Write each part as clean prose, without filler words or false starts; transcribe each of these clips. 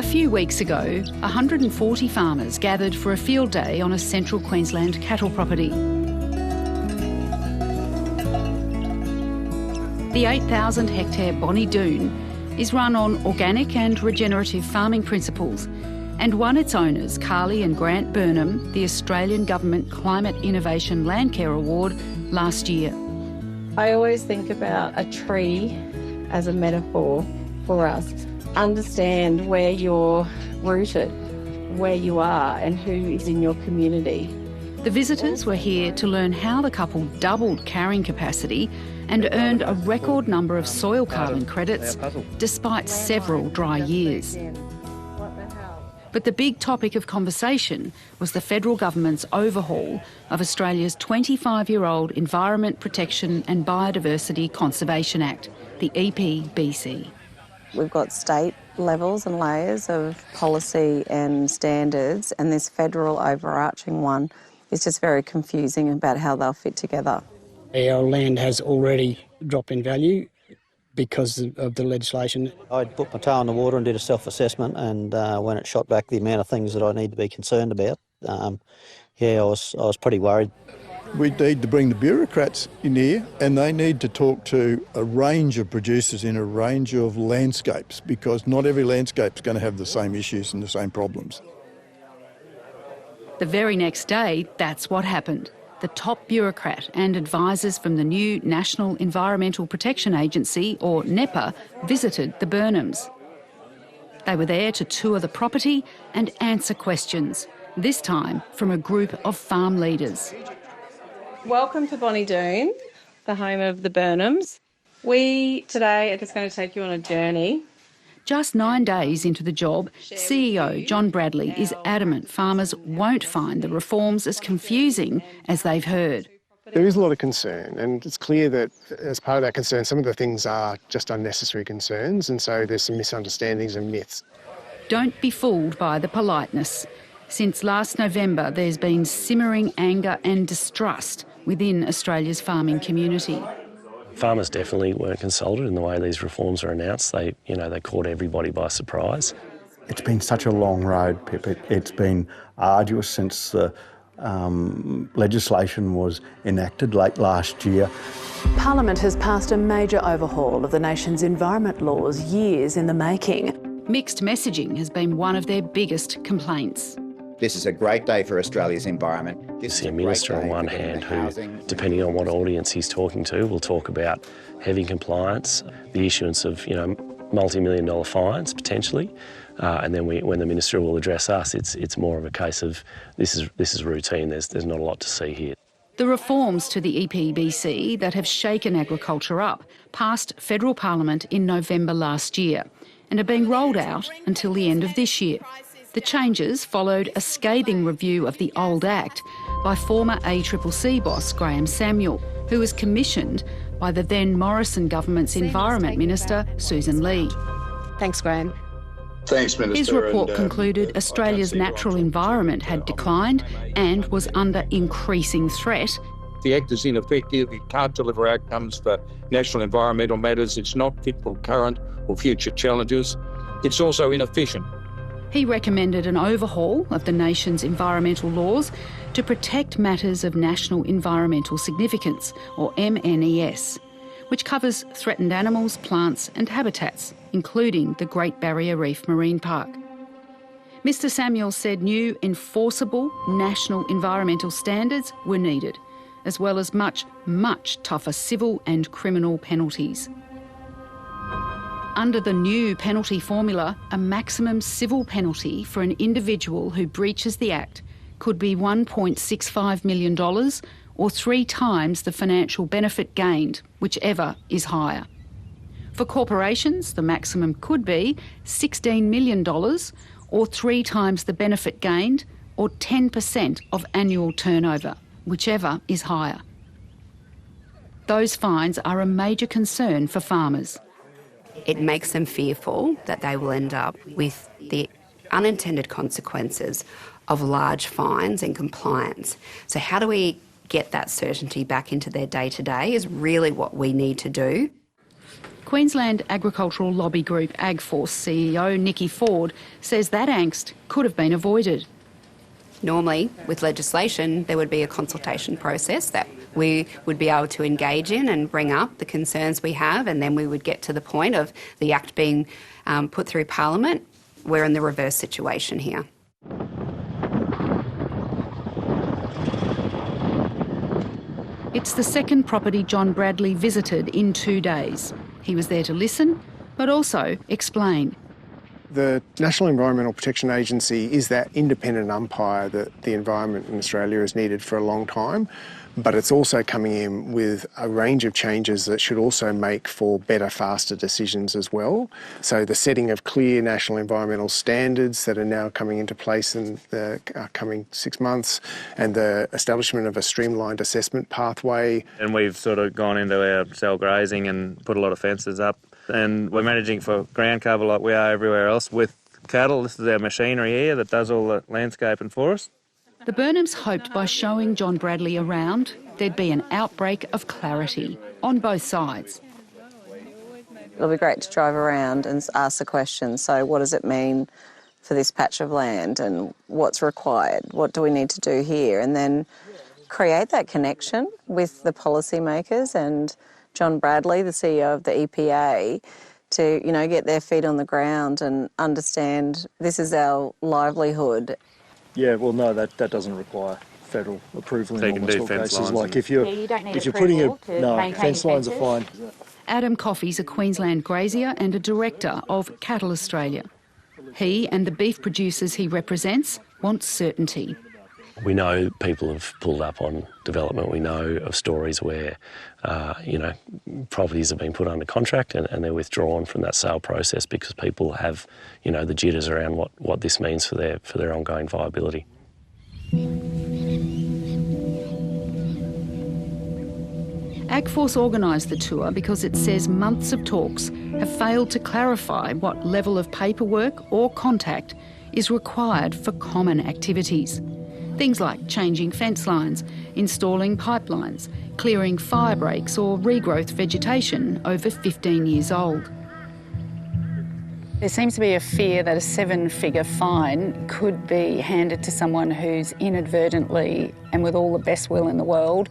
few weeks ago, 140 farmers gathered for a field day on a central Queensland cattle property. The 8,000 hectare Bonnie Doon is run on organic and regenerative farming principles and won its owners, Carly and Grant Burnham, the Australian Government Climate Innovation Landcare Award last year. I always think about a tree as a metaphor for us. Understand where you're rooted, where you are and who is in your community. The visitors were here to learn how the couple doubled carrying capacity and earned a record number of soil carbon credits despite several dry years. But the big topic of conversation was the federal government's overhaul of Australia's 25-year-old Environment Protection and Biodiversity Conservation Act, the EPBC. We've got state levels and layers of policy and standards, and this federal overarching one is just very confusing about how they'll fit together. Our land has already dropped in value because of the legislation. I put my toe in the water and did a self-assessment, and when it shot back the amount of things that I need to be concerned about, I was pretty worried. We need to bring the bureaucrats in here, and they need to talk to a range of producers in a range of landscapes, because not every landscape's going to have the same issues and the same problems. The very next day, that's what happened. The top bureaucrat and advisors from the new National Environmental Protection Agency, or NEPA, visited the Burnhams. They were there to tour the property and answer questions, this time from a group of farm leaders. Welcome to Bonnie Doon, the home of the Burnhams. We today are just going to take you on a journey. Just 9 days into the job, CEO John Bradley is adamant farmers won't find the reforms as confusing as they've heard. There is a lot of concern, and it's clear that as part of that concern, some of the things are just unnecessary concerns, and so there's some misunderstandings and myths. Don't be fooled by the politeness. Since last November, there's been simmering anger and distrust within Australia's farming community. Farmers definitely weren't consulted in the way these reforms are announced. They caught everybody by surprise. It's been such a long road, Pip. It's been arduous since the legislation was enacted late last year. Parliament has passed a major overhaul of the nation's environment laws, years in the making. Mixed messaging has been one of their biggest complaints. This is a great day for Australia's environment. This is a minister on one hand who, depending on what audience he's talking to, will talk about heavy compliance, the issuance of multi-million-dollar fines potentially, and then when the minister will address us, it's more of a case of this is routine. There's not a lot to see here. The reforms to the EPBC that have shaken agriculture up passed federal parliament in November last year and are being rolled out until the end of this year. The changes followed a scathing review of the old Act by former ACCC boss Graham Samuel, who was commissioned by the then Morrison government's Environment Minister, Susan Lee. Thanks, Graham. Thanks, Minister. His report concluded Australia's natural environment had declined and was under increasing threat. The Act is ineffective. It can't deliver outcomes for national environmental matters. It's not fit for current or future challenges. It's also inefficient. He recommended an overhaul of the nation's environmental laws to protect matters of national environmental significance, or MNES, which covers threatened animals, plants and habitats, including the Great Barrier Reef Marine Park. Mr Samuel said new enforceable national environmental standards were needed, as well as much, much tougher civil and criminal penalties. Under the new penalty formula, a maximum civil penalty for an individual who breaches the Act could be $1.65 million or 3 times the financial benefit gained, whichever is higher. For corporations, the maximum could be $16 million or 3 times the benefit gained or 10% of annual turnover, whichever is higher. Those fines are a major concern for farmers. It makes them fearful that they will end up with the unintended consequences of large fines and compliance. So how do we get that certainty back into their day-to-day is really what we need to do. Queensland agricultural lobby group AgForce CEO Nikki Ford says that angst could have been avoided. Normally, with legislation, there would be a consultation process that we would be able to engage in and bring up the concerns we have, and then we would get to the point of the Act being put through Parliament. We're in the reverse situation here. It's the second property John Bradley visited in 2 days. He was there to listen, but also explain. The National Environmental Protection Agency is that independent umpire that the environment in Australia has needed for a long time, but it's also coming in with a range of changes that should also make for better, faster decisions as well. So the setting of clear national environmental standards that are now coming into place in the coming 6 months, and the establishment of a streamlined assessment pathway. And we've sort of gone into our cell grazing and put a lot of fences up. And we're managing for ground cover like we are everywhere else with cattle. This is our machinery here that does all the landscaping for us. The Burnhams hoped by showing John Bradley around, there'd be an outbreak of clarity on both sides. It'll be great to drive around and ask the question, so what does it mean for this patch of land and what's required? What do we need to do here? And then create that connection with the policymakers and John Bradley, the CEO of the EPA, to, get their feet on the ground and understand this is our livelihood. Yeah, well, no, that doesn't require federal approval in almost all cases. Like if you're putting fence lines are fine. Adam Coffey's a Queensland grazier and a director of Cattle Australia. He and the beef producers he represents want certainty. We know people have pulled up on development. We know of stories where, properties have been put under contract and they're withdrawn from that sale process because people have, the jitters around what this means for their ongoing viability. AgForce organised the tour because it says months of talks have failed to clarify what level of paperwork or contact is required for common activities. Things like changing fence lines, installing pipelines, clearing fire breaks or regrowth vegetation over 15 years old. There seems to be a fear that a 7-figure fine could be handed to someone who's inadvertently and with all the best will in the world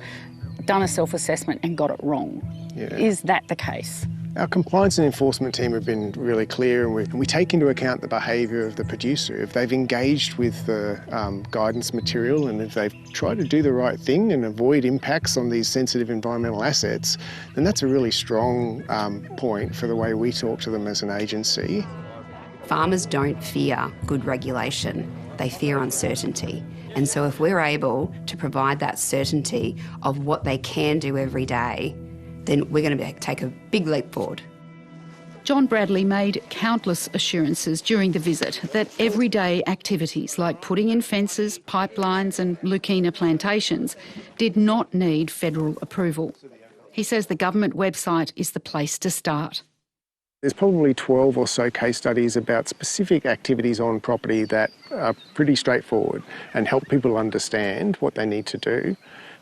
done a self-assessment and got it wrong. Yeah. Is that the case? Our compliance and enforcement team have been really clear, and we take into account the behaviour of the producer. If they've engaged with the guidance material and if they've tried to do the right thing and avoid impacts on these sensitive environmental assets, then that's a really strong point for the way we talk to them as an agency. Farmers don't fear good regulation, they fear uncertainty. And so if we're able to provide that certainty of what they can do every day, then we're going to take a big leap forward. John Bradley made countless assurances during the visit that everyday activities like putting in fences, pipelines and Lucina plantations did not need federal approval. He says the government website is the place to start. There's probably 12 or so case studies about specific activities on property that are pretty straightforward and help people understand what they need to do.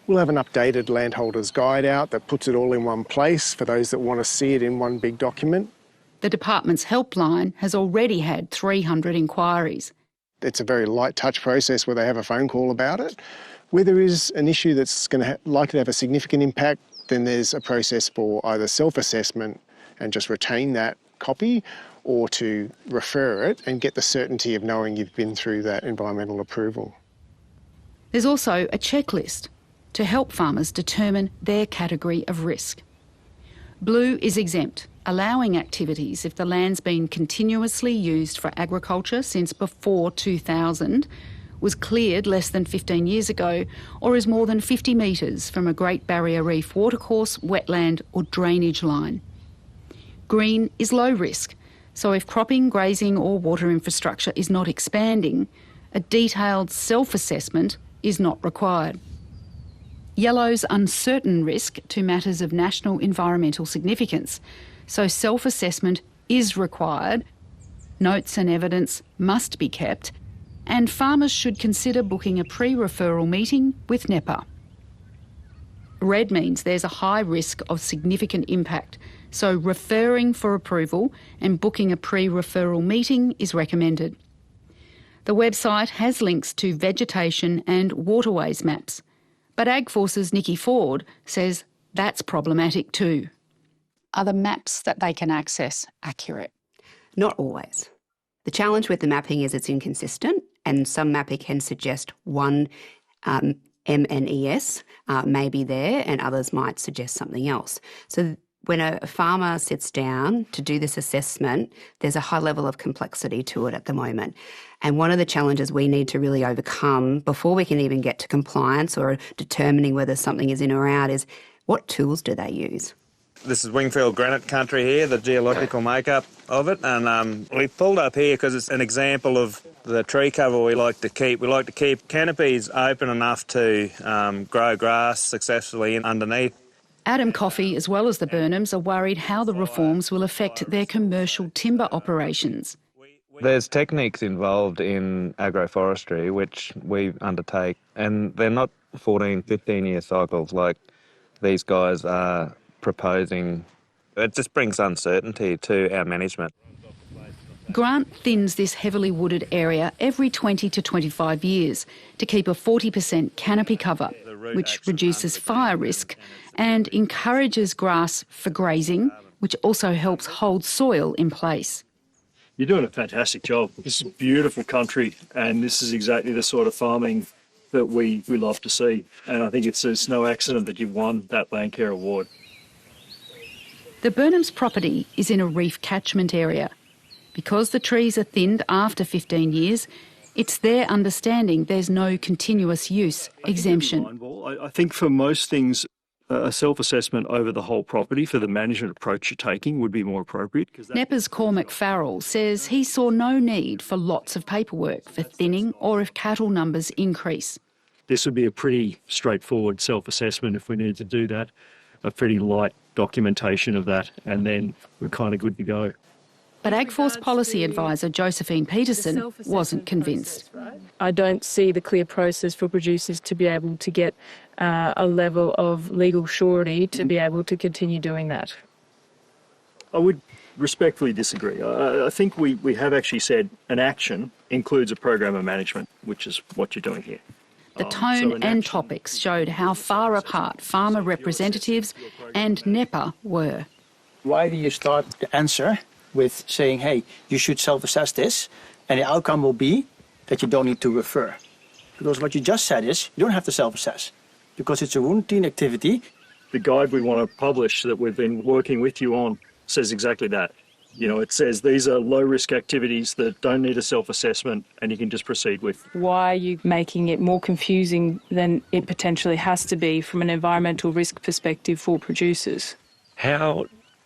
We'll have an updated landholders guide out that puts it all in one place for those that want to see it in one big document. The department's helpline has already had 300 inquiries. It's a very light touch process where they have a phone call about it. Where there is an issue that's likely to have a significant impact, then there's a process for either self-assessment and just retain that copy, or to refer it and get the certainty of knowing you've been through that environmental approval. There's also a checklist to help farmers determine their category of risk. Blue is exempt, allowing activities if the land's been continuously used for agriculture since before 2000, was cleared less than 15 years ago, or is more than 50 metres from a Great Barrier Reef watercourse, wetland or drainage line. Green is low risk, so if cropping, grazing or water infrastructure is not expanding, a detailed self-assessment is not required. Yellow's uncertain risk to matters of national environmental significance, so self-assessment is required, notes and evidence must be kept, and farmers should consider booking a pre-referral meeting with NEPA. Red means there's a high risk of significant impact, so referring for approval and booking a pre-referral meeting is recommended. The website has links to vegetation and waterways maps, but AgForce's Nikki Ford says that's problematic too. Are the maps that they can access accurate? Not always. The challenge with the mapping is it's inconsistent, and some mapping can suggest one MNES may be there and others might suggest something else. So when a farmer sits down to do this assessment, there's a high level of complexity to it at the moment. And one of the challenges we need to really overcome before we can even get to compliance or determining whether something is in or out is what tools do they use? This is Wingfield granite country here, the geological makeup of it, and we pulled up here because it's an example of the tree cover we like to keep. We like to keep canopies open enough to grow grass successfully underneath. Adam Coffey, as well as the Burnhams, are worried how the reforms will affect their commercial timber operations. There's techniques involved in agroforestry which we undertake, and they're not 14, 15-year cycles like these guys are proposing. It just brings uncertainty to our management. Grant thins this heavily wooded area every 20 to 25 years to keep a 40% canopy cover, which reduces fire risk and encourages grass for grazing, which also helps hold soil in place. You're doing a fantastic job. This is beautiful country, and this is exactly the sort of farming that we love to see. And I think it's no accident that you've won that Landcare Award. The Burnham's property is in a reef catchment area. Because the trees are thinned after 15 years, it's their understanding there's no continuous use exemption. I think for most things, a self-assessment over the whole property for the management approach you're taking would be more appropriate. NEPA's Cormac Farrell says he saw no need for lots of paperwork for thinning or if cattle numbers increase. This would be a pretty straightforward self-assessment if we needed to do that, a pretty light documentation of that, and then we're kind of good to go. But AgForce policy advisor Josephine Peterson wasn't convinced. I don't see the clear process for producers to be able to get a level of legal surety to be able to continue doing that. I would respectfully disagree. I think we have actually said an action includes a program of management, which is what you're doing here. The tone and topics showed how far apart farmer representatives and NEPA were. Why do you start the answer with saying, hey, you should self-assess this, and the outcome will be that you don't need to refer? Because what you just said is you don't have to self-assess because it's a routine activity. The guide we want to publish that we've been working with you on says exactly that. You know, it says these are low-risk activities that don't need a self-assessment and you can just proceed with. Why are you making it more confusing than it potentially has to be from an environmental risk perspective for producers? How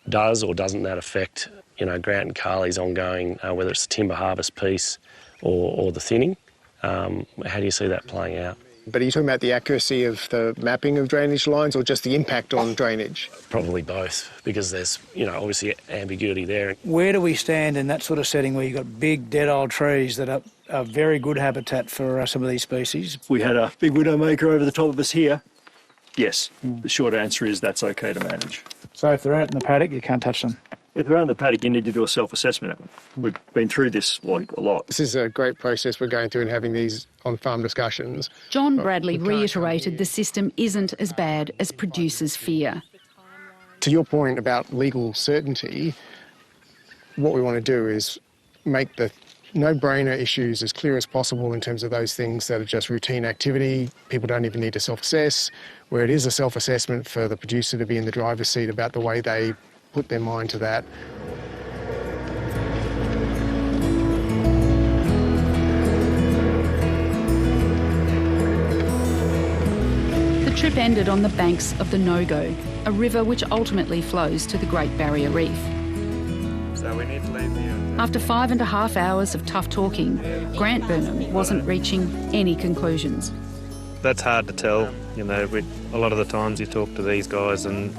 does or doesn't that affect, Grant and Carly's ongoing, whether it's the timber harvest piece or the thinning? How do you see that playing out? But are you talking about the accuracy of the mapping of drainage lines or just the impact on drainage? Probably both, because there's, obviously ambiguity there. Where do we stand in that sort of setting where you've got big dead old trees that are very good habitat for some of these species? If we had a big widowmaker over the top of us here, yes, the short answer is that's okay to manage. So if they're out in the paddock, you can't touch them? If they're out in the paddock, you need to do a self-assessment. We've been through this a lot. This is a great process we're going through and having these on-farm discussions. John Bradley reiterated the system isn't as bad as producers fear. To your point about legal certainty, what we want to do is make the no-brainer issues as clear as possible in terms of those things that are just routine activity. People don't even need to self-assess, where it is a self-assessment for the producer to be in the driver's seat about the way they put their mind to that. The trip ended on the banks of the Nogo, a river which ultimately flows to the Great Barrier Reef. So we need to leave here. After 5.5 hours of tough talking, Grant Burnham wasn't reaching any conclusions. That's hard to tell. A lot of the times you talk to these guys and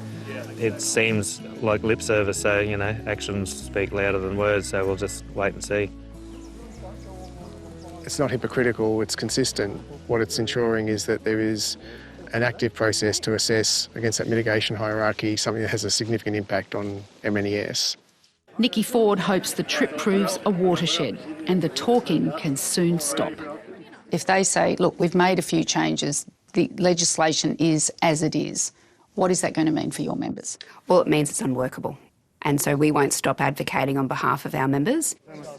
it seems like lip service, so, actions speak louder than words, so we'll just wait and see. It's not hypocritical, it's consistent. What it's ensuring is that there is an active process to assess against that mitigation hierarchy something that has a significant impact on MNES. Nikki Ford hopes the trip proves a watershed and the talking can soon stop. If they say, look, we've made a few changes, the legislation is as it is, what is that going to mean for your members? Well, it means it's unworkable. And so we won't stop advocating on behalf of our members.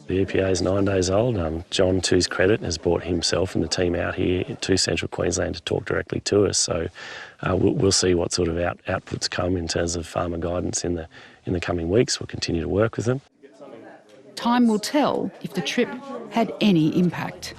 The EPA is 9 days old. John, to his credit, has brought himself and the team out here to Central Queensland to talk directly to us. So we'll see what sort of outputs come in terms of farmer guidance in the coming weeks. We'll continue to work with them. Time will tell if the trip had any impact.